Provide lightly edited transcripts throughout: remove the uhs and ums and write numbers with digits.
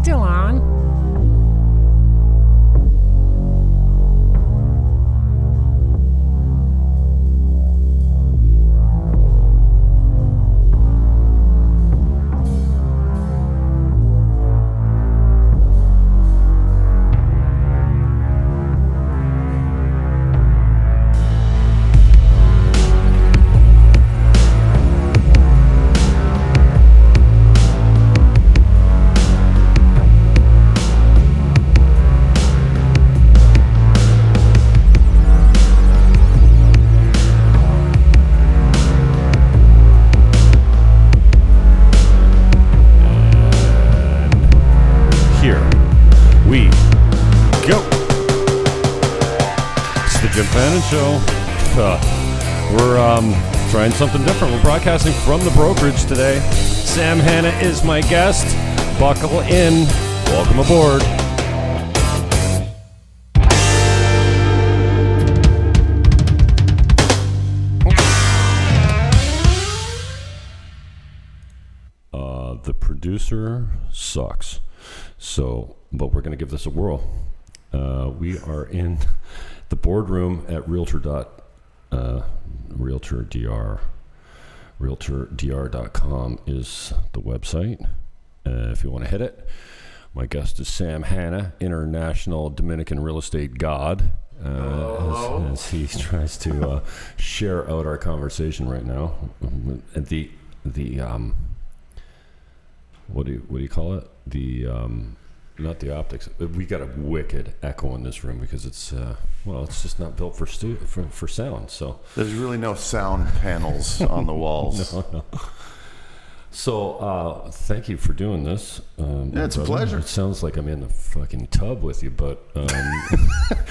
still on. Jim Fannon Show. We're trying something different. We're broadcasting from the brokerage today. Sam Hanna is my guest. Buckle in. Welcome aboard. The producer sucks. So, but we're going to give this a whirl. We are in the boardroom at RealtorDR. RealtorDR.com is the website. If you want to hit it. My guest is Sam Hanna, international Dominican real estate god. As he tries to share out our conversation right now. The what do you call it? Not the optics. We got a wicked echo in this room because it's it's just not built for sound. So there's really no sound panels on the walls. No. So thank you for doing this. Yeah, it's a pleasure. It sounds like I'm in the fucking tub with you, but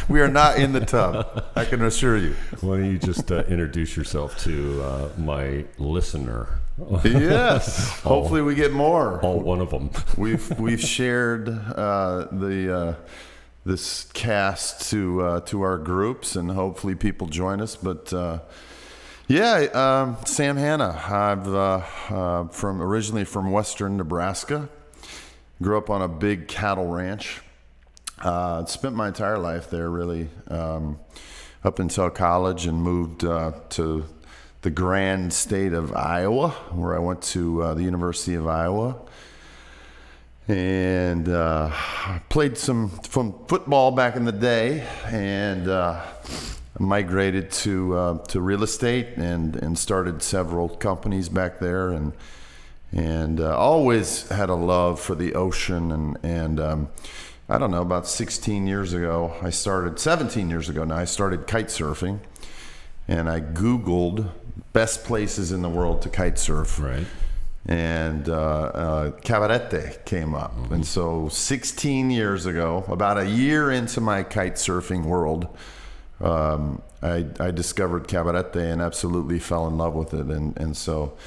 we are not in the tub. I can assure you. Why don't you just introduce yourself to my listener? Yes. Hopefully we get more. All one of them. We've shared this cast to our groups, and hopefully people join us. But Sam Hanna. I'm originally from western Nebraska. Grew up on a big cattle ranch. Spent my entire life there, really, up until college, and moved to the grand state of Iowa, where I went to the University of Iowa, and played some football back in the day, and migrated to real estate and started several companies back there, and always had a love for the ocean, and I don't know, about 17 years ago now, I started kite surfing, and I Googled best places in the world to kite surf. Right. And Cabarete came up. Mm-hmm. And so 16 years ago, about a year into my kite surfing world, I discovered Cabarete and absolutely fell in love with it. And so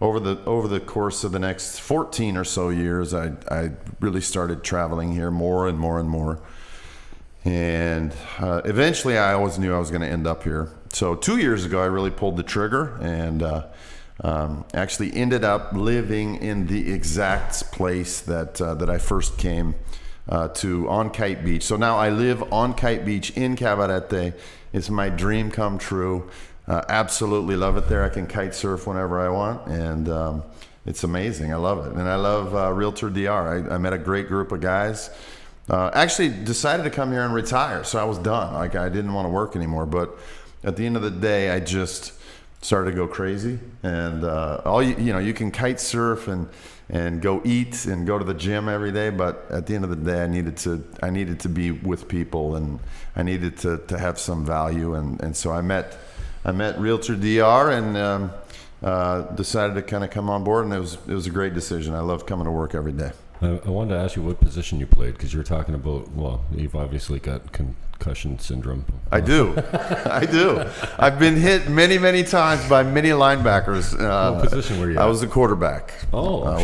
over the course of the next 14 or so years, I really started traveling here more and more and more. And eventually I always knew I was going to end up here. So 2 years ago, I really pulled the trigger and actually ended up living in the exact place that I first came to on Kite Beach. So now I live on Kite Beach in Cabarete. It's my dream come true. Absolutely love it there. I can kite surf whenever I want, and it's amazing. I love it. And I love RealtorDR. I met a great group of guys. Actually decided to come here and retire, so I was done. Like, I didn't want to work anymore, but at the end of the day, I just started to go crazy. And you can kite surf and go eat and go to the gym every day, but at the end of the day, I needed to be with people, and I needed to have some value, and so I met RealtorDR and decided to kind of come on board, and it was a great decision. I love coming to work every day. I wanted to ask you what position you played, because you're talking about, you've obviously got concussion syndrome. I do. I've been hit many, many times by many linebackers. What position were you at? I was a quarterback. Oh, I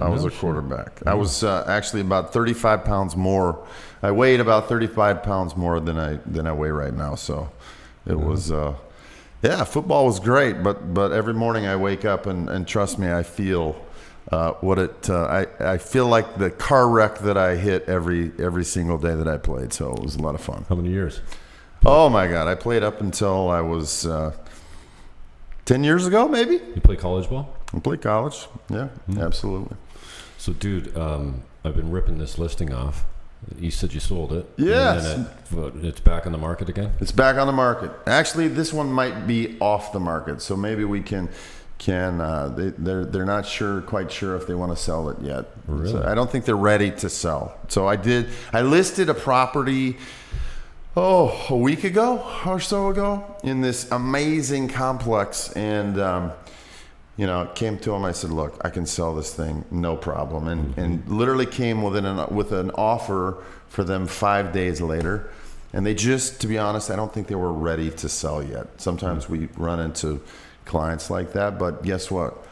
was a quarterback. I was actually about 35 pounds more. I weighed about 35 pounds more than I weigh right now. So it was, football was great. But every morning I wake up and trust me, I feel I feel like the car wreck that I hit every single day that I played. So it was a lot of fun. How many years? Oh my God, I played up until I was 10 years ago, maybe. You play college ball? I played college. Yeah, absolutely. So, dude, I've been ripping this listing off. You said you sold it. Yes. And then it's back on the market again? It's back on the market. Actually, this one might be off the market, so maybe we can they're not quite sure if they want to sell it yet. Really? So I don't think they're ready to sell. So I listed a property a week ago or so ago in this amazing complex, and came to him. I said, look, I can sell this thing, no problem. And literally came with an offer for them 5 days later. And they just, to be honest, I don't think they were ready to sell yet. Sometimes we run into clients like that, but guess what?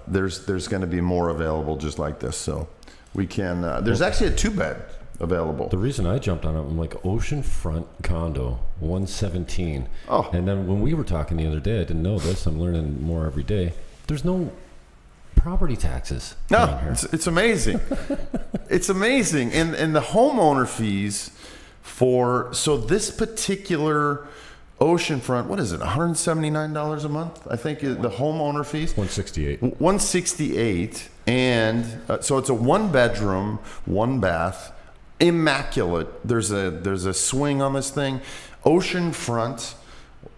There's going to be more available just like this. So we can, there's actually a 2-bed available. The reason I jumped on it, I'm like, oceanfront condo, 117. Oh. And then when we were talking the other day, I didn't know this. I'm learning more every day. There's no property taxes. No, it's amazing. It's amazing. And the homeowner fees so this particular oceanfront, what is it, $179 a month? I think the homeowner fees. 168. 168. And so it's a 1-bedroom, 1-bath. Immaculate. There's a swing on this thing. Oceanfront.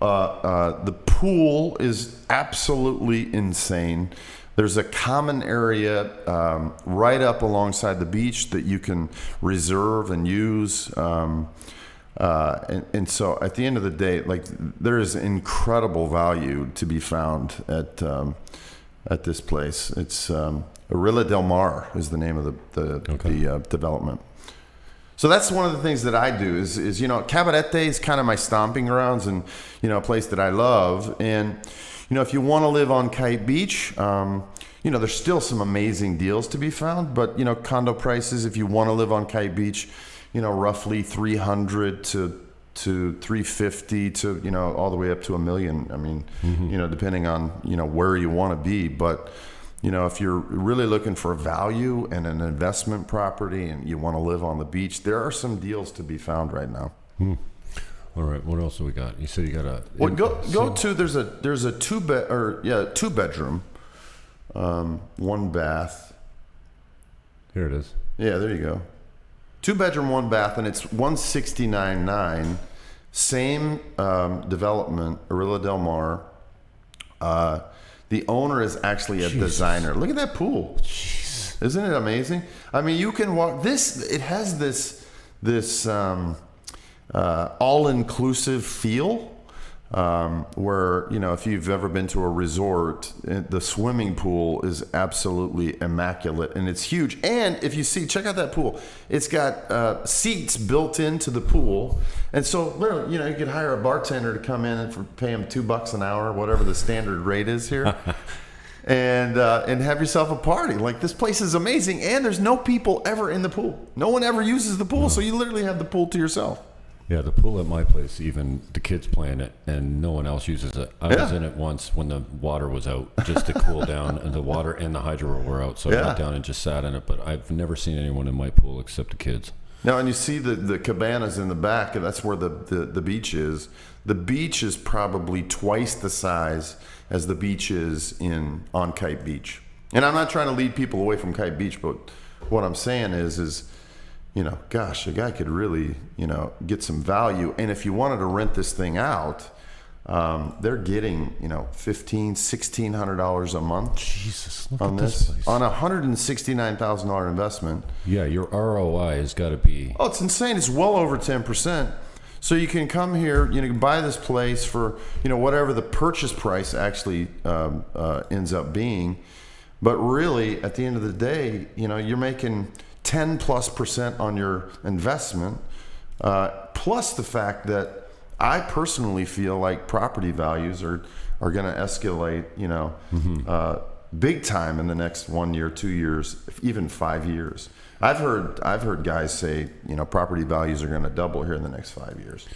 The pool is absolutely insane. There's a common area right up alongside the beach that you can reserve and use. And so at the end of the day, like, there is incredible value to be found at this place. It's Arilla Del Mar is the name of the development. So that's one of the things that I do is Cabarete is kind of my stomping grounds, and a place that I love. And if you want to live on Kite Beach, there's still some amazing deals to be found. But condo prices, if you want to live on Kite Beach, roughly 300 to 350 to all the way up to $1 million. I mean, depending on where you want to be, but. If you're really looking for value and an investment property and you want to live on the beach, there are some deals to be found right now. All right, what else do we got? You said you got a. Well, there's a 2-bedroom, 1-bath. Here it is. Yeah, there you go. 2-bedroom, 1-bath, and it's $169,900. Same development, Arilla Del Mar. The owner is actually a designer. Look at that pool. Jeez. Isn't it amazing? I mean, you can walk this. It has this all-inclusive feel where, if you've ever been to a resort, the swimming pool is absolutely immaculate, and it's huge. And if you check out that pool. It's got seats built into the pool. And so, literally, you could hire a bartender to come in and pay him $2 an hour, whatever the standard rate is here, and have yourself a party. Like, this place is amazing, and there's no people ever in the pool. No one ever uses the pool, so you literally have the pool to yourself. Yeah, the pool at my place, even the kids playing it, and no one else uses it. I was in it once when the water was out, just to cool down, and the water and the hydro were out, so I went down and just sat in it. But I've never seen anyone in my pool except the kids. Now, and you see the cabanas in the back, and that's where the beach is. The beach is probably twice the size as the beach is on Kite Beach. And I'm not trying to lead people away from Kite Beach, but what I'm saying is gosh, a guy could really, get some value. And if you wanted to rent this thing out, they're getting, $1,500, $1,600 a month. Jesus, look on at this place. On a $169,000 investment. Yeah, your ROI has got to be. Oh, it's insane. It's well over 10%. So you can come here, you can buy this place for, whatever the purchase price actually ends up being. But really, at the end of the day, you're making 10+% on your investment, plus the fact that I personally feel like property values are going to escalate, big time in the next 1 year, 2 years, even 5 years. I've heard guys say, property values are going to double here in the next 5 years.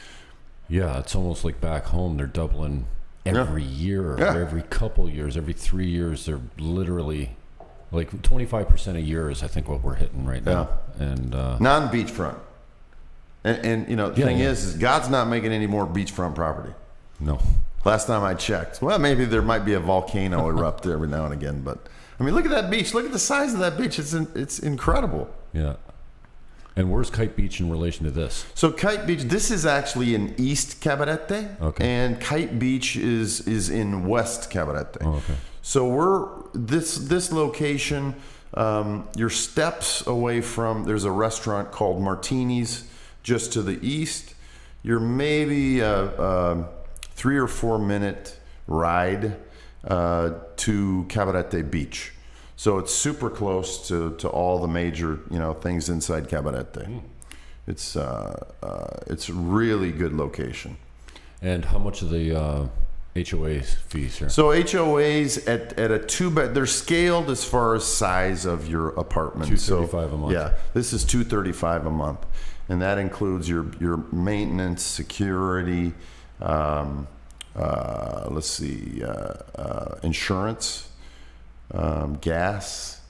Yeah, it's almost like back home they're doubling every year, or every couple years, every 3 years. They're literally Like 25% a year is, I think, what we're hitting right now. And non-beachfront. And you know, the thing is God's not making any more beachfront property. No. Last time I checked. Well, maybe there might be a volcano erupt every now and again, but I mean, look at that beach. Look at the size of that beach. It's incredible. Yeah. And where's Kite Beach in relation to this? So Kite Beach, this is actually in East Cabarete, and Kite Beach is in West Cabarete. Oh, okay. So we're this location. You're steps away from. There's a restaurant called Martini's just to the east. You're maybe a 3 or 4 minute ride to Cabarete Beach. So it's super close to all the major, you know, things inside Cabarete. It's a really good location. And how much of the HOA fees here? So HOAs at a 2-bed, they're scaled as far as size of your apartment. $235 a month. Yeah, this is $235 a month, and that includes your maintenance, security, insurance. Gas,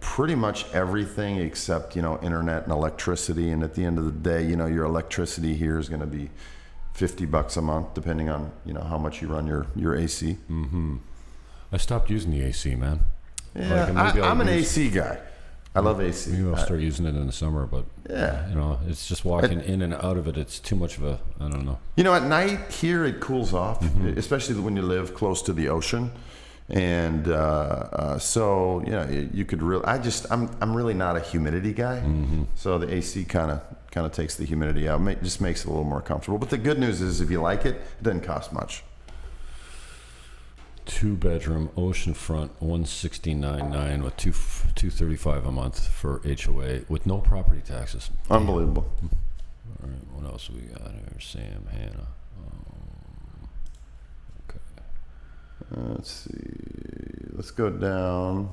pretty much everything except, you know, internet and electricity. And at the end of the day, you know, your electricity here is going to be $50 a month, depending on, you know, how much you run your AC. Mm-hmm. I stopped using the AC, man. Yeah, I'm an AC guy. I love AC. Maybe I'll start using it in the summer, but you know, it's just walking in and out of it. It's too much of a, I don't know. You know, at night here it cools off, especially when you live close to the ocean. And so, you know, you could really. I'm really not a humidity guy, so the AC kind of takes the humidity out. Just makes it a little more comfortable. But the good news is, if you like it, it doesn't cost much. 2-bedroom, oceanfront, $169.9 with $235 a month for HOA with no property taxes. Unbelievable. All right, what else we got here? Sam, Hanna. Let's see. Let's go down.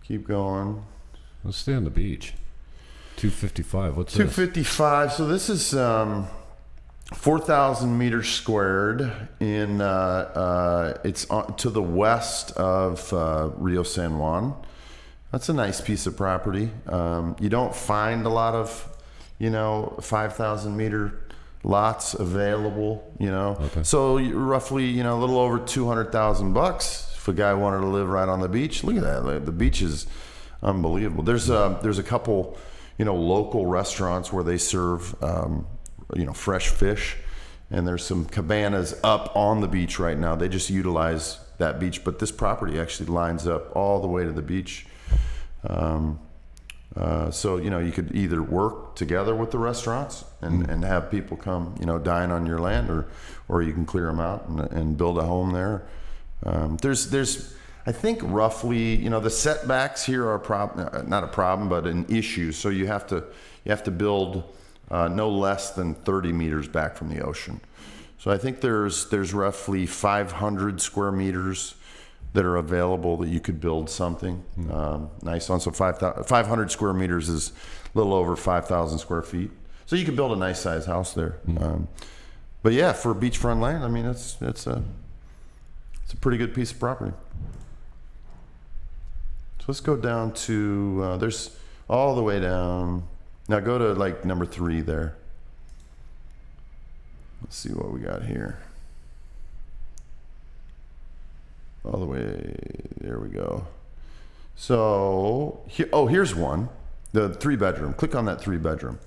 Keep going. Let's stay on the beach. 255. What's 255. So this is 4,000 meters squared. In it's to the west of Rio San Juan. That's a nice piece of property. You don't find a lot of, you know, 5,000 meter lots available, you know. Okay. So roughly, you know, a little over $200,000 if a guy wanted to live right on the beach. Look at that. The beach is unbelievable. There's a couple, you know, local restaurants where they serve, you know, fresh fish, and there's some cabanas up on the beach right now. They just utilize that beach, but this property actually lines up all the way to the beach. So, you know, you could either work together with the restaurants and have people come, you know, dine on your land, or you can clear them out and build a home there. There's I think roughly, you know, the setbacks here are not a problem, but an issue. So you have to build no less than 30 meters back from the ocean. So I think there's roughly 500 square meters that are available that you could build something nice on. So 500 square meters is a little over 5,000 square feet. So you could build a nice size house there. But yeah, for beachfront land, I mean, it's a pretty good piece of property. So let's go down to, there's all the way down. Now go to like number 3 there. Let's see what we got here. All the way, there we go. So, here's one, the 3-bedroom. Click on that 3-bedroom.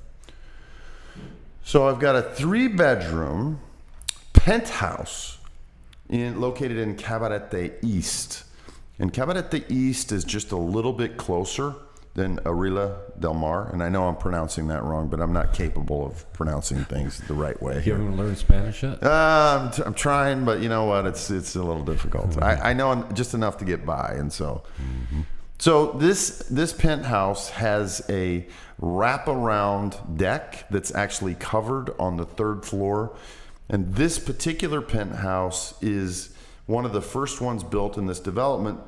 So I've got a 3-bedroom penthouse located in Cabarete East. And Cabarete East is just a little bit closer than Arila del Mar. And I know I'm pronouncing that wrong, but I'm not capable of pronouncing things the right way. You haven't learned Spanish yet? I'm trying, but you know what? It's a little difficult. I know just enough to get by. And so, so this penthouse has a wraparound deck that's actually covered on the 3rd floor. And this particular penthouse is one of the first ones built in this development.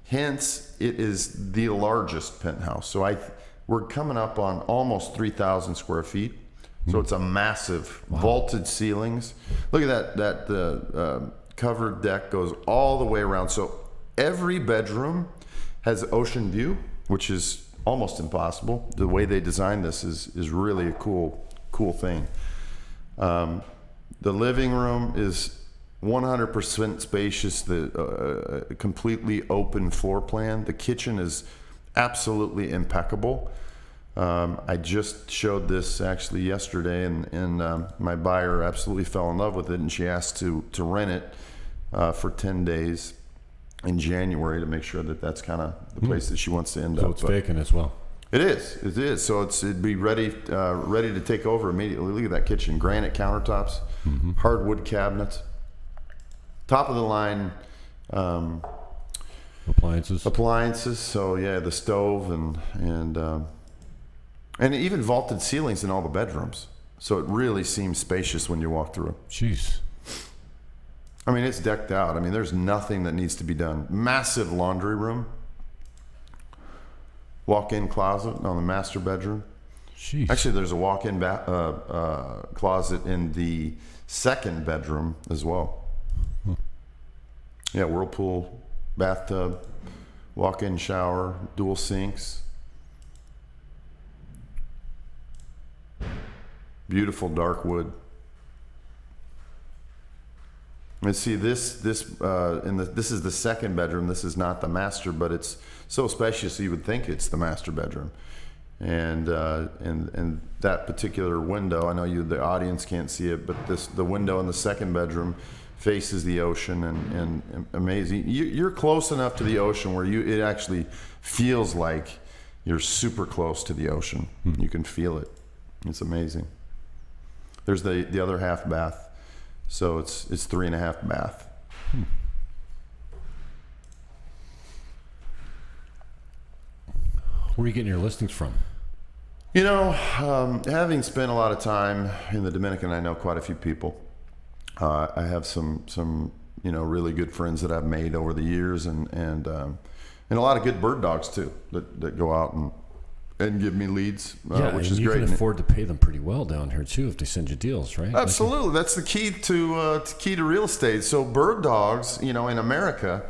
Hence, it is the largest penthouse. So we're coming up on almost 3,000 square feet. So it's a massive vaulted ceilings. Look at that. The covered deck goes all the way around. So every bedroom has ocean view, which is almost impossible. The way they designed this is really a cool thing. The living room is 100% spacious, the completely open floor plan. The kitchen is absolutely impeccable. I just showed this actually yesterday, and my buyer absolutely fell in love with it, and she asked to rent it for 10 days in January to make sure that that's kind of the place that she wants to end up. So it's vacant as well. It is. So it'd be ready to take over immediately. Look at that kitchen, granite countertops, hardwood cabinets, top of the line appliances. So yeah, the stove and even vaulted ceilings in all the bedrooms. So it really seems spacious when you walk through. Jeez. I mean, it's decked out. I mean, there's nothing that needs to be done. Massive laundry room. Walk-in closet on the master bedroom. Jeez. Actually, there's a walk-in closet in the second bedroom as well. Yeah, whirlpool, bathtub, walk-in shower, dual sinks. Beautiful dark wood. And see this is the second bedroom. This is not the master, but it's so spacious you would think it's the master bedroom. And that particular window, I know the audience can't see it, but the window in the second bedroom faces the ocean and amazing. You're close enough to the ocean where it actually feels like you're super close to the ocean. You can feel it. It's amazing. There's the other half bath. So it's 3.5 bath. Where are you getting your listings from? You know, having spent a lot of time in the Dominican, I know quite a few people. I have some really good friends that I've made over the years, and a lot of good bird dogs too that go out and give me leads, which is great. You can afford to pay them pretty well down here too if they send you deals, right? Absolutely, that's the key to real estate. So bird dogs, in America,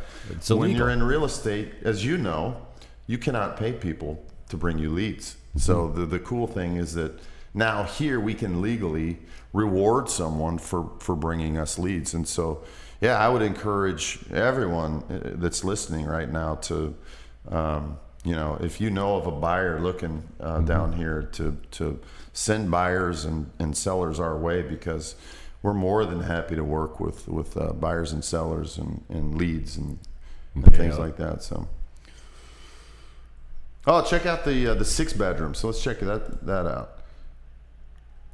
when you're in real estate, as you know, you cannot pay people to bring you leads. So the cool thing is that now here we can legally reward someone for bringing us leads. And so, yeah, I would encourage everyone that's listening right now to, if you know of a buyer looking down here, to send buyers and sellers our way, because we're more than happy to work with buyers and sellers and leads and things like that. So, check out the 6 bedroom. So let's check that out,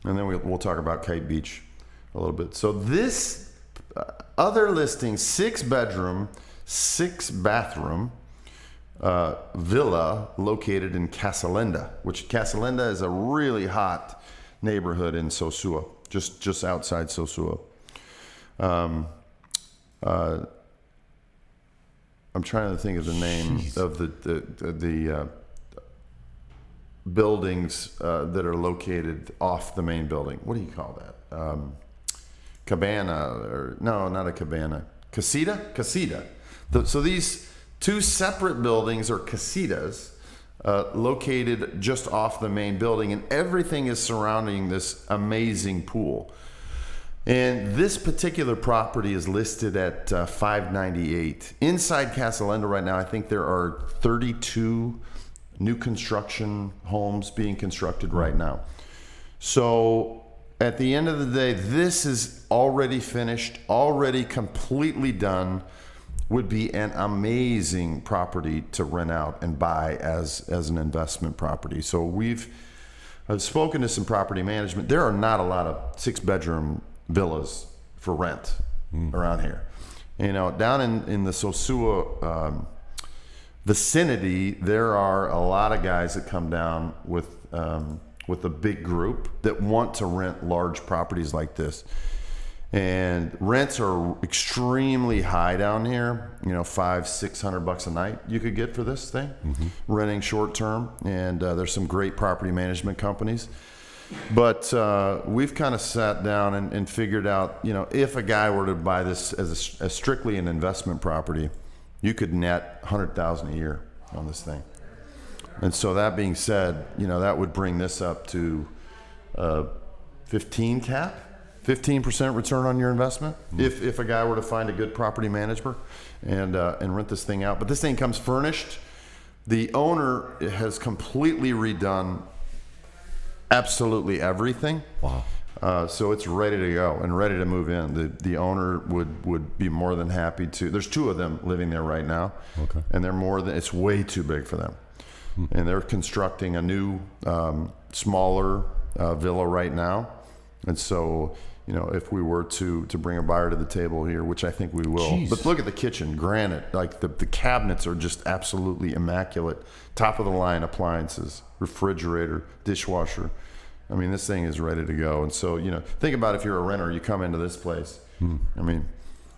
and then we'll talk about Kite Beach a little bit. So this other listing, 6 bedroom, 6 bathroom. Villa located in Casalenda, which Casalenda is a really hot neighborhood in Sosua, just outside Sosua. I'm trying to think of the name of the buildings that are located off the main building. What do you call that? Cabana, or no, not a cabana. Casita. So these 2 separate buildings are casitas located just off the main building, and everything is surrounding this amazing pool. And this particular property is listed at $598. Inside Casalenda right now, I think there are 32 new construction homes being constructed right now. So at the end of the day, this is already finished, already completely done. Would be an amazing property to rent out and buy as an investment property. So I've spoken to some property management. There are not a lot of 6-bedroom villas for rent around here. Down in the Sosua vicinity, there are a lot of guys that come down with a big group that want to rent large properties like this. And rents are extremely high down here. $500-600 a night you could get for this thing, renting short term. And there's some great property management companies. But we've kind of sat down and figured out, if a guy were to buy this as strictly an investment property, you could net $100,000 a year on this thing. And so that being said, that would bring this up to 15 cap, 15% return on your investment if a guy were to find a good property manager and rent this thing out. But this thing comes furnished. The owner has completely redone absolutely everything. Wow. So it's ready to go and ready to move in. The owner would be more than happy to. There's 2 of them living there right now. Okay. And it's way too big for them. And they're constructing a new, smaller villa right now. And so, if we were to bring a buyer to the table here, which I think we will. Jeez. But look at the kitchen, granite. Like the cabinets are just absolutely immaculate. Top of the line appliances, refrigerator, dishwasher. I mean, this thing is ready to go. And so, think about if you're a renter, you come into this place. I mean,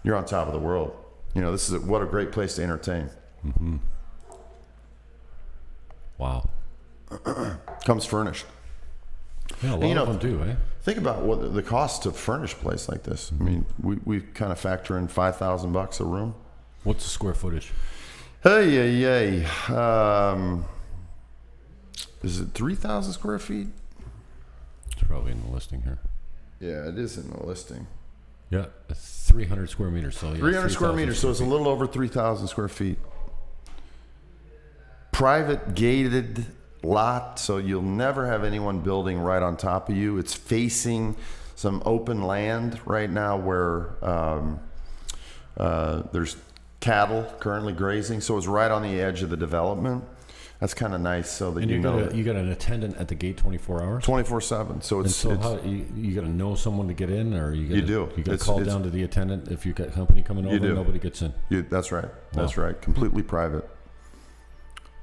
you're on top of the world. This is what a great place to entertain. Mm-hmm. Wow. Comes furnished. Yeah, a lot of them do, eh? Think about what the cost to furnish a place like this. I mean, we kind of factor in $5,000 a room. What's the square footage? Hey. Is it 3,000 square feet? It's probably in the listing here. Yeah, it is in the listing. Yeah, 300 square meters. So yeah, 300 square meters, so it's a little over 3,000 square feet. Private gated lot, so you'll never have anyone building right on top of you. It's facing some open land right now where there's cattle currently grazing, so it's right on the edge of the development. That's kind of nice, so that you got an attendant at the gate 24 hours, 24/7. So it's how you got to know someone to get in, or you got to call down to the attendant if you got company coming over. Nobody gets in. That's right. That's right. Completely private.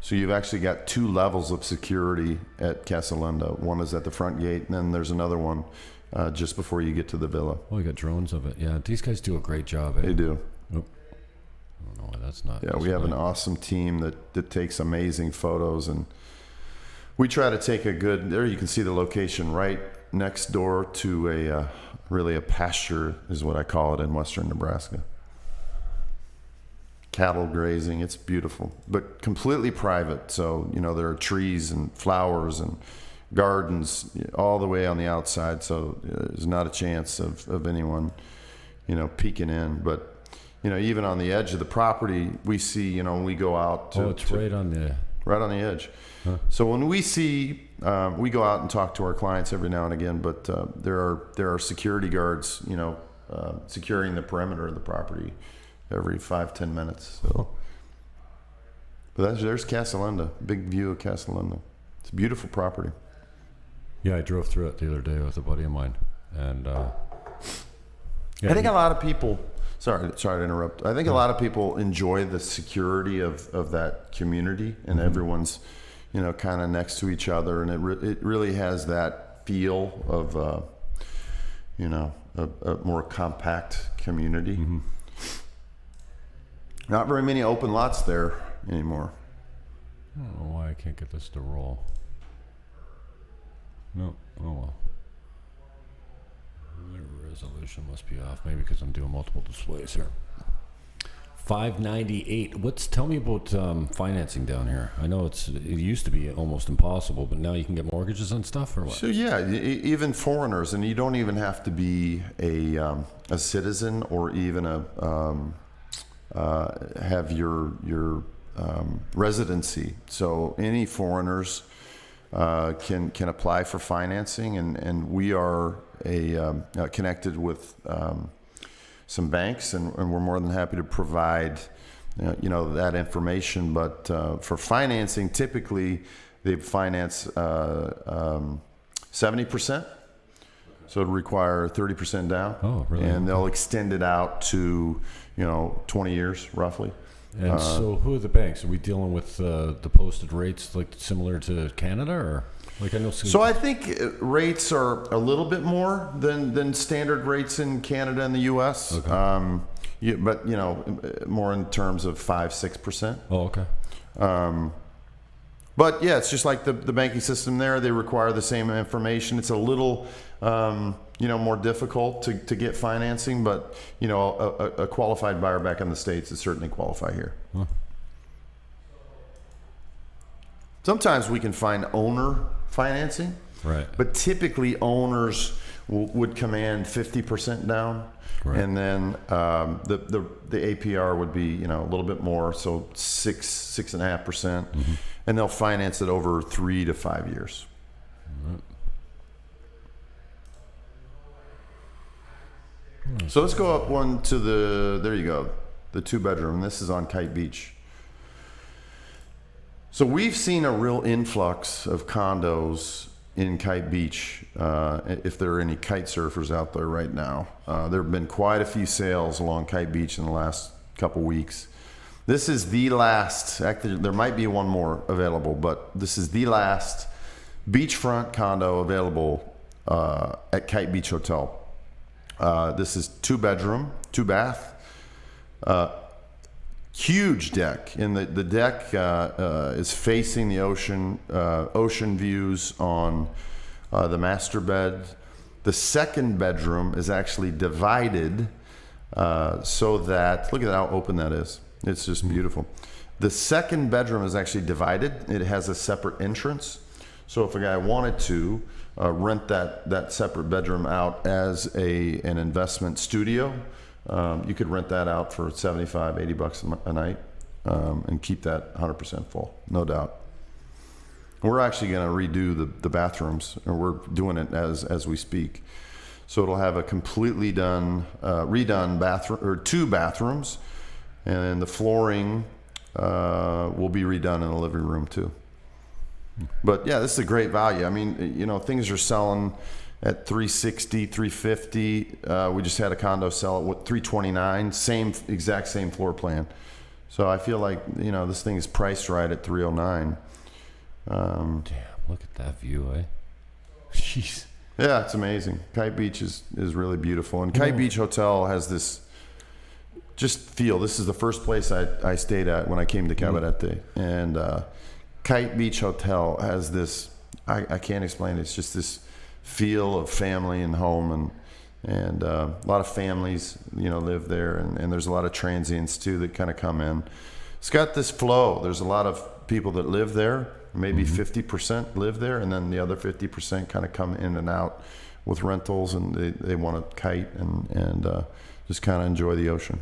So you've actually got 2 levels of security at Casa Linda. One is at the front gate, and then there's another one just before you get to the villa. Oh, you got drones of it. Yeah, these guys do a great job. Eh? They do. Oh. I don't know why that's not. Yeah, we have an awesome team that takes amazing photos, and we try to take a good. There you can see the location right next door to really a pasture is what I call it in western Nebraska. Cattle grazing, it's beautiful, but completely private. So, there are trees and flowers and gardens all the way on the outside. So there's not a chance of anyone, peeking in. But, even on the edge of the property, we see, when we go out to... Oh, it's right on the edge. Huh. So when we see, we go out and talk to our clients every now and again, but there are security guards, securing the perimeter of the property every 5-10 minutes. So, but there's Casa Linda, big view of Casa Linda. It's a beautiful property. Yeah, I drove through it the other day with a buddy of mine, and I think a lot of people. Sorry to interrupt. I think a lot of people enjoy the security of that community, and everyone's, kind of next to each other, and it really has that feel of, a more compact community. Mm-hmm. Not very many open lots there anymore. I don't know why I can't get this to roll. No. Oh well. The resolution must be off. Maybe because I'm doing multiple displays here. 598. Tell me about financing down here. I know it used to be almost impossible, but now you can get mortgages on stuff, or what? So yeah, even foreigners, and you don't even have to be a citizen or even have your residency. So any foreigners can apply for financing, and we are connected with some banks, and we're more than happy to provide that information. But for financing, typically they finance 70%. So it'd require 30% down. Oh, really? And they'll extend it out to 20 years roughly. And so who are the banks? Are we dealing with the posted rates like similar to Canada, or like I know? So I think rates are a little bit more than standard rates in Canada and the U.S. Okay. But more in terms of 5-6%. Oh, okay. But yeah, it's just like the banking system there. They require the same information. It's a little more difficult to get financing, but a qualified buyer back in the States would certainly qualify here. Huh. Sometimes we can find owner financing, Right. but typically owners would command 50% down, Right. and then the APR would be a little bit more, so 6.5%, and they'll finance it over 3 to 5 years. So let's go up one to there you go, the 2-bedroom. This is on Kite Beach. So we've seen a real influx of condos in Kite Beach. If there are any kite surfers out there right now, there have been quite a few sales along Kite Beach in the last couple weeks. This is the last, actually there might be one more available, but this is the last beachfront condo available at Kite Beach Hotel. This is 2-bedroom, 2-bath, huge deck, and the deck is facing the ocean, ocean views on the master bed. The 2nd bedroom is actually divided so that, look at how open that is. It's just beautiful. The 2nd bedroom is actually divided. It has a separate entrance. So if a guy wanted to rent that separate bedroom out as an investment studio, you could rent that out for $75, $80 a night, and keep that 100% full, no doubt. We're actually going to redo the bathrooms, and we're doing it as we speak. So it'll have a completely redone bathroom, or 2 bathrooms, and the flooring will be redone in the living room too. But yeah, this is a great value. I mean, things are selling at $360, $350. We just had a condo sell at $329, exact same floor plan. So I feel like this thing is priced right at $309. Damn, look at that view, eh? Jeez. Yeah, it's amazing. Kite Beach is really beautiful, and Kite Beach Hotel has this just feel. This is the first place I stayed at when I came to Cabarete, and Kite Beach Hotel has this. I can't explain it. It's just this feel of family and home, and a lot of families live there, and there's a lot of transients too that kind of come in. It's got this flow. There's a lot of people that live there. Maybe 50% live there, and then the other 50% kind of come in and out with rentals, and they want to kite and just kind of enjoy the ocean.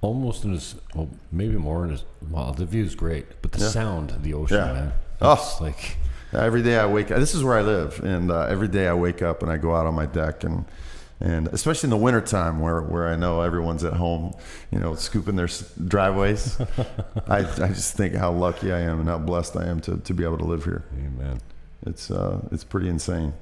Almost in his, well, maybe more in his. Wow, the view's great, but the sound of the ocean, man. It's like every day I wake up. This is where I live, and every day I wake up and I go out on my deck, and especially in the wintertime where I know everyone's at home, scooping their driveways. I just think how lucky I am and how blessed I am to be able to live here. Amen. It's pretty insane.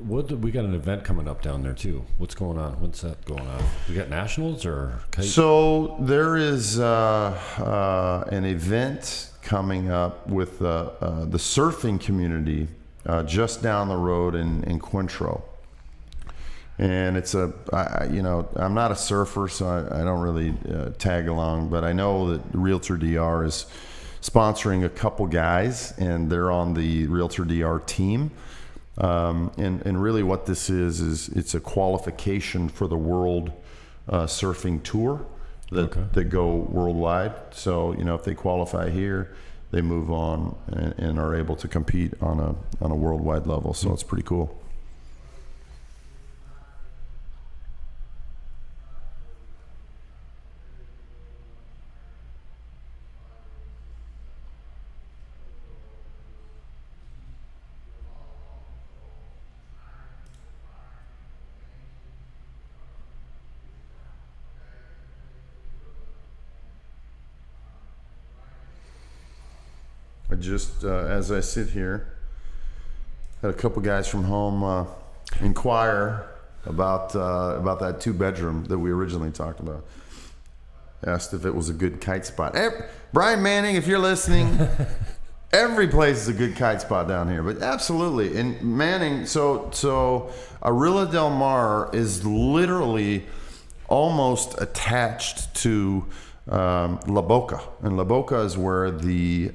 We got an event coming up down there too. What's going on? What's that going on? We got nationals or kite? So there is an event coming up with the surfing community just down the road in Quintro, and it's I'm not a surfer, so I don't really tag along, but I know that RealtorDR is sponsoring a couple guys, and they're on the RealtorDR team. And really what this is it's a qualification for the World Surfing Tour that go worldwide. So, if they qualify here, they move on and are able to compete on a worldwide level. So it's pretty cool. I just, as I sit here, had a couple guys from home inquire about that 2-bedroom that we originally talked about. Asked if it was a good kite spot. Brian Manning, if you're listening, every place is a good kite spot down here, but absolutely. And Manning, so Arilla Del Mar is literally almost attached to La Boca, and La Boca is where the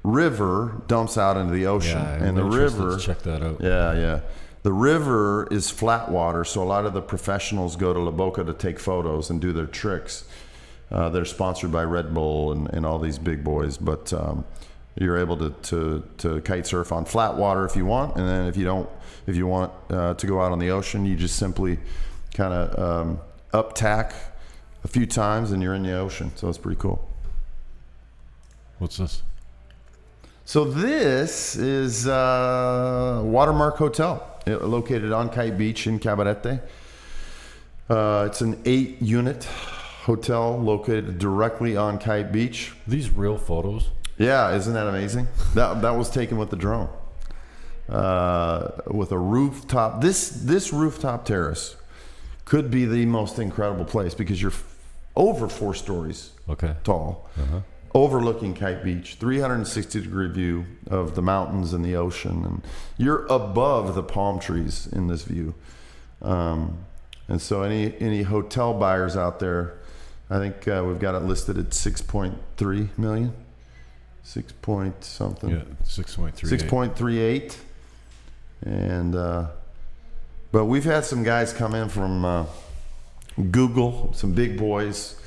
river dumps out into the ocean, and the river. Let's check that out. Yeah. The river is flat water, so a lot of the professionals go to La Boca to take photos and do their tricks. They're sponsored by Red Bull and all these big boys, but you're able to kite surf on flat water if you want, and then if you want to go out on the ocean, you just simply kind of up tack a few times and you're in the ocean. So it's pretty cool. What's this? So this is Watermark Hotel, located on Kite Beach in Cabarete. It's an 8-unit hotel located directly on Kite Beach. These real photos? Yeah, isn't that amazing? That was taken with the drone. With a rooftop. This rooftop terrace could be the most incredible place because you're over 4 stories tall, overlooking Kite Beach, 360-degree view of the mountains and the ocean, and you're above the palm trees in this view. And so any hotel buyers out there, I think we've got it listed at 6.3 million. 6 point something. Yeah, 6.38. 6.38. And but we've had some guys come in from Google, some big boys.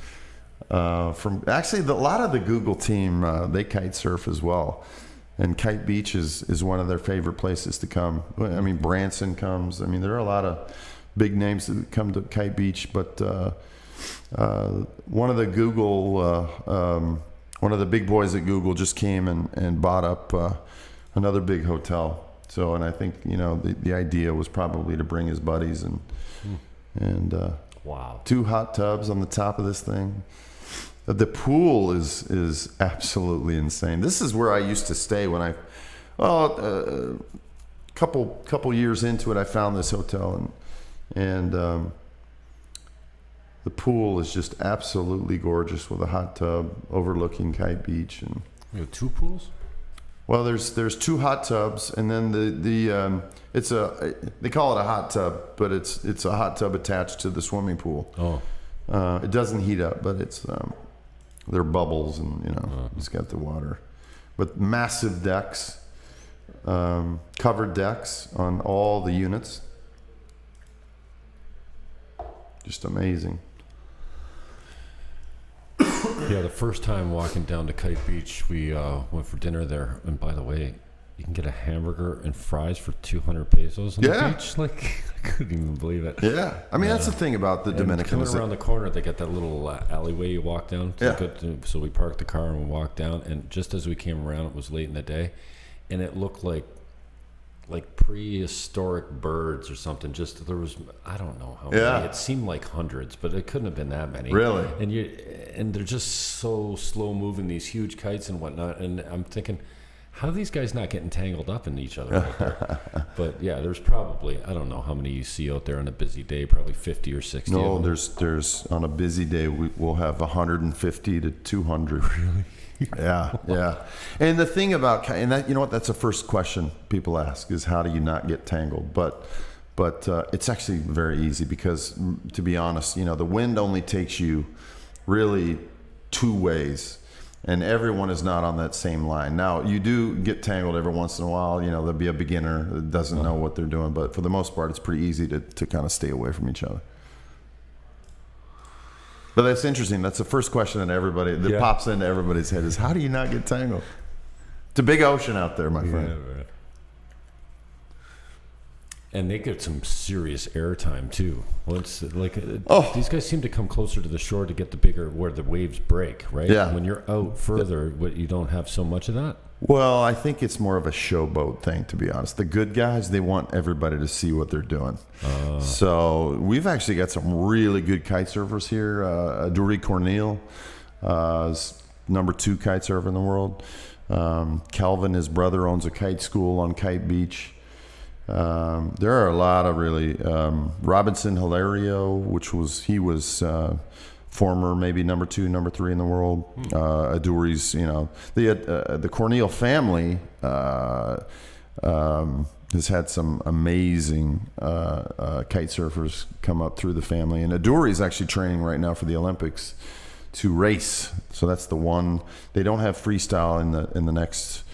From actually a lot of the Google team, they kite surf as well. And Kite Beach is one of their favorite places to come. I mean, Branson comes. I mean, there are a lot of big names that come to Kite Beach, but one of the Google one of the big boys at Google just came and bought up another big hotel. So, and I think, the idea was probably to bring his buddies and wow, 2 hot tubs on the top of this thing. The pool is absolutely insane. This is where I used to stay when couple years into it, I found this hotel and the pool is just absolutely gorgeous with a hot tub overlooking Kite Beach. And you have 2 pools? Well, there's 2 hot tubs, and then they call it a hot tub, but it's a hot tub attached to the swimming pool. Oh, it doesn't heat up, but it's they're bubbles, and it's got the water. But massive decks, covered decks on all the units. Just amazing. Yeah, the first time walking down to Kite Beach, we went for dinner there. And by the way, you can get a hamburger and fries for 200 pesos on the beach. Like, I couldn't even believe it. Yeah. I mean, that's the thing about the Dominican. Coming around the corner, they got that little alleyway you walk down. So we parked the car and we walked down. And just as we came around, it was late in the day. And it looked like prehistoric birds or something. Just there was, I don't know how many. It seemed like hundreds, but it couldn't have been that many. Really? And they're just so slow moving, these huge kites and whatnot. And I'm thinking, how are these guys not getting tangled up in each other right there? But yeah, there's probably, I don't know how many you see out there on a busy day, probably 50 or 60. No, there's on a busy day we'll have 150 to 200. Really? Yeah. And the thing about, and that, that's the first question people ask is how do you not get tangled? But it's actually very easy because, to be honest, the wind only takes you really 2 ways, and everyone is not on that same line. Now, you do get tangled every once in a while. There'll be a beginner that doesn't know what they're doing, but for the most part, it's pretty easy to kind of stay away from each other. But that's interesting. That's the first question that pops into everybody's head is how do you not get tangled? It's a big ocean out there, my friend. Yeah, right. And they get some serious airtime too. Well, it's like these guys seem to come closer to the shore to get the bigger where the waves break, right? Yeah. When you're out further, you don't have so much of that. Well, I think it's more of a showboat thing, to be honest. The good guys, they want everybody to see what they're doing. So we've actually got some really good kite surfers here. Aduri Cornel is number 2 kite surfer in the world. Calvin, his brother, owns a kite school on Kite Beach. There are a lot of really Robinson Hilario, he was former maybe number 2, number 3 in the world. Aduri's, the Cornel family has had some amazing kite surfers come up through the family, and Aduri's actually training right now for the Olympics to race. So that's the one. They don't have freestyle in the next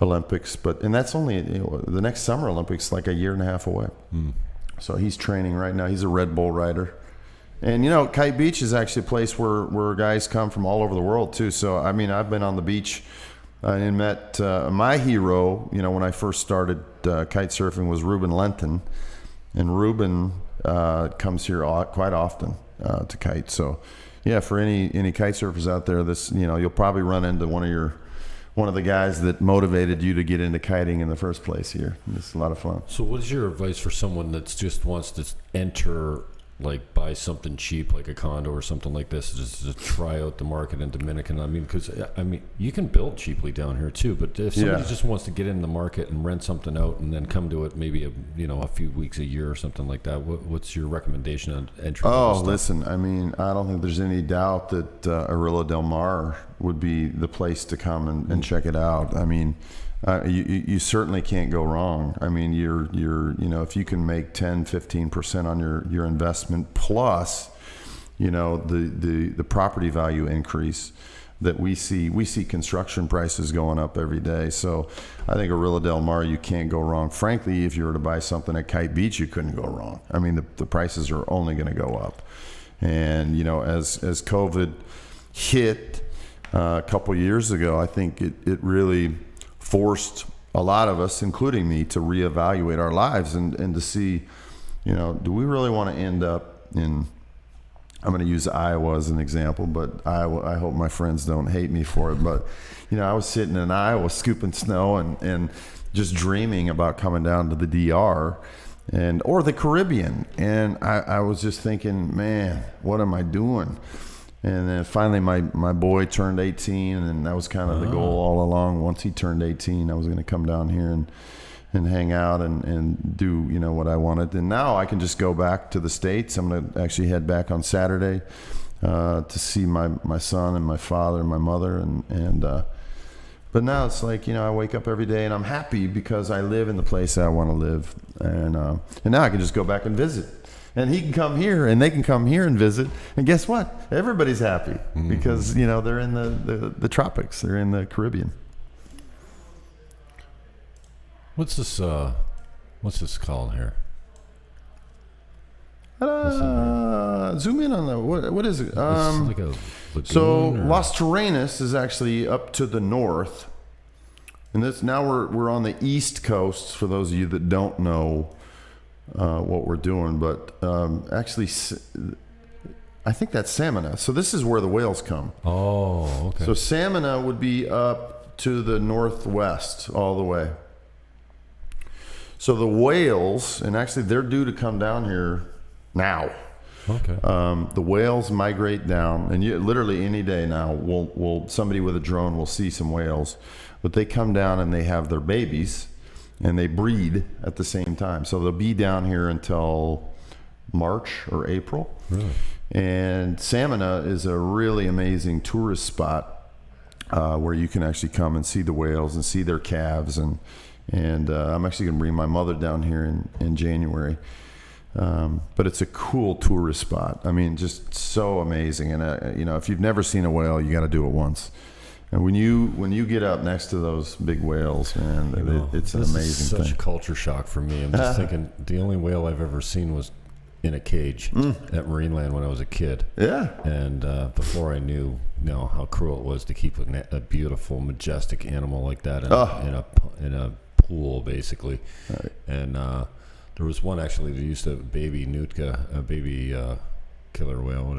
Olympics, and that's only the next Summer Olympics, like a year and a half away. So he's training right now. He's a Red Bull rider. And, Kite Beach is actually a place where guys come from all over the world, too. So, I mean, I've been on the beach and met my hero, when I first started kite surfing was Ruben Lenton. And Ruben comes here quite often to kite. So, yeah, for any kite surfers out there, you'll probably run into one of the guys that motivated you to get into kiting in the first place here. It's a lot of fun. So what is your advice for someone that just wants to enter, like buy something cheap, like a condo or something like this, just to try out the market in Dominican? Because you can build cheaply down here too, but if somebody just wants to get in the market and rent something out and then come to it maybe a few weeks, a year or something like that, what's your recommendation on entry? Listen, I don't think there's any doubt that Arilla Del Mar would be the place to come and check it out. You certainly can't go wrong. You're if you can make 10-15% on your investment plus, the property value increase that we see construction prices going up every day. So I think Arilla Del Mar, you can't go wrong. Frankly, if you were to buy something at Kite Beach, you couldn't go wrong. The prices are only going to go up. And, as COVID hit a couple years ago, I think it really forced a lot of us, including me, to reevaluate our lives and to see, do we really want to end up in, I'm going to use Iowa as an example, but Iowa, I hope my friends don't hate me for it, but, I was sitting in Iowa scooping snow and just dreaming about coming down to the DR or the Caribbean. And I was just thinking, man, what am I doing? And then finally my boy turned 18, and that was kind of the goal all along. Once he turned 18, I was going to come down here and hang out and do, what I wanted. And now I can just go back to the States. I'm going to actually head back on Saturday to see my son and my father and my mother. But now it's like, I wake up every day and I'm happy because I live in the place I want to live. And now I can just go back and visit. And he can come here, and they can come here and visit. And guess what? Everybody's happy because, they're in the tropics. They're in the Caribbean. What's this called here? Zoom in on that. What is it? It's like a lagoon, Las Terrenas is actually up to the north. And now we're on the east coast, for those of you that don't know what we're doing, but actually I think that's Samana. So this is where the whales come. Oh, okay. So Samana would be up to the northwest all the way. So the whales, and actually they're due to come down here now. Okay. The whales migrate down, and literally any day now, somebody with a drone will see some whales, but they come down and they have their babies. And they breed at the same time. So they'll be down here until March or April. Really? And Samana is a really amazing tourist spot where you can actually come and see the whales and see their calves. And I'm actually going to bring my mother down here in January. But it's a cool tourist spot. Just so amazing. And, if you've never seen a whale, you got to do it once. And when you get up next to those big whales, man, it's an amazing thing. This is such a culture shock for me. I'm just thinking the only whale I've ever seen was in a cage at Marineland when I was a kid. Yeah. And before I knew how cruel it was to keep a beautiful, majestic animal like that in a pool, basically. Right. And there was one actually that used to baby Nootka, a baby killer whale.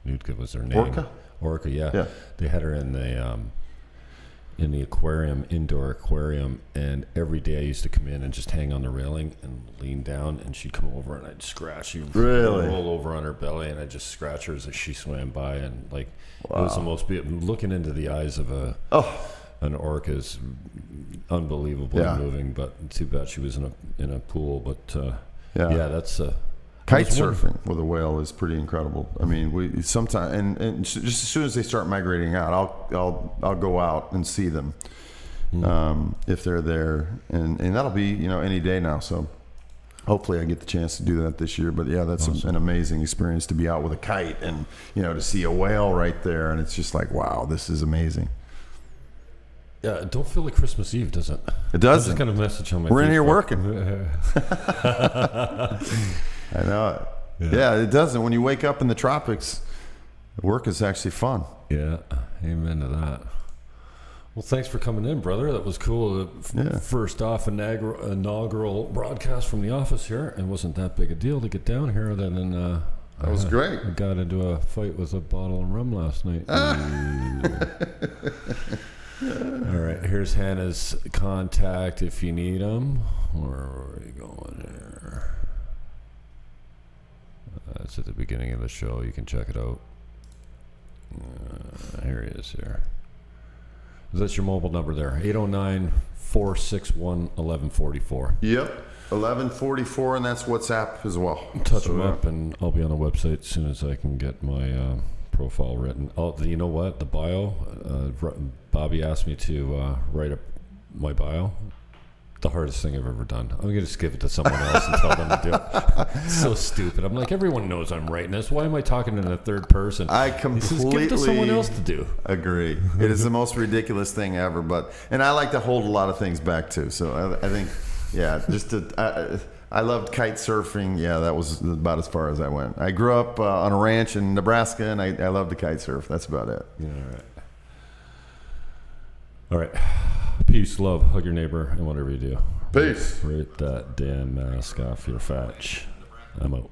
Nootka was her name. Orca, yeah. They had her in the aquarium, indoor aquarium, and every day I used to come in and just hang on the railing and lean down, and she'd come over and I'd scratch. She'd roll over on her belly, and I'd just scratch her as she swam by, and it was the most looking into the eyes of an orca is unbelievably moving. But too bad she was in a pool. But that's. Kite surfing with a whale is pretty incredible. We sometimes and just as soon as they start migrating out, I'll go out and see them if they're there, and that'll be any day now. So hopefully I get the chance to do that this year. But that's awesome. An amazing experience to be out with a kite and to see a whale right there, and it's just like, wow, this is amazing. Yeah, it don't feel like Christmas Eve, does it? It doesn't. That's the kind of message on my We're in here Facebook. working. I know it. Yeah, it doesn't. When you wake up in the tropics, work is actually fun. Yeah, amen to that. Well, thanks for coming in, brother. That was cool. First off, inaugural broadcast from the office here. It wasn't that big a deal to get down here. Then That was great. I got into a fight with a bottle of rum last night. All right, here's Hanna's contact if you need him. Where are we going here? It's at the beginning of the show. You can check it out. Here he is here. That's your mobile number there, 809-461-1144. Yep, 1144, and that's WhatsApp as well. Touch him up, and I'll be on the website as soon as I can get my profile written. Oh, you know what? The bio. Bobby asked me to write up my bio. The hardest thing I've ever done. I'm gonna just give it to someone else and tell them to do it. It's so stupid. I'm like, everyone knows I'm writing this. Why am I talking in the third person? I completely give it to someone else to do. Agree. It is the most ridiculous thing ever, and I like to hold a lot of things back too. So I think, I loved kite surfing. Yeah, that was about as far as I went. I grew up on a ranch in Nebraska, and I love to kite surf. That's about it. Yeah, all right. Peace, love, hug your neighbor, and whatever you do. Peace. Rip that damn mask off your fatch. I'm out.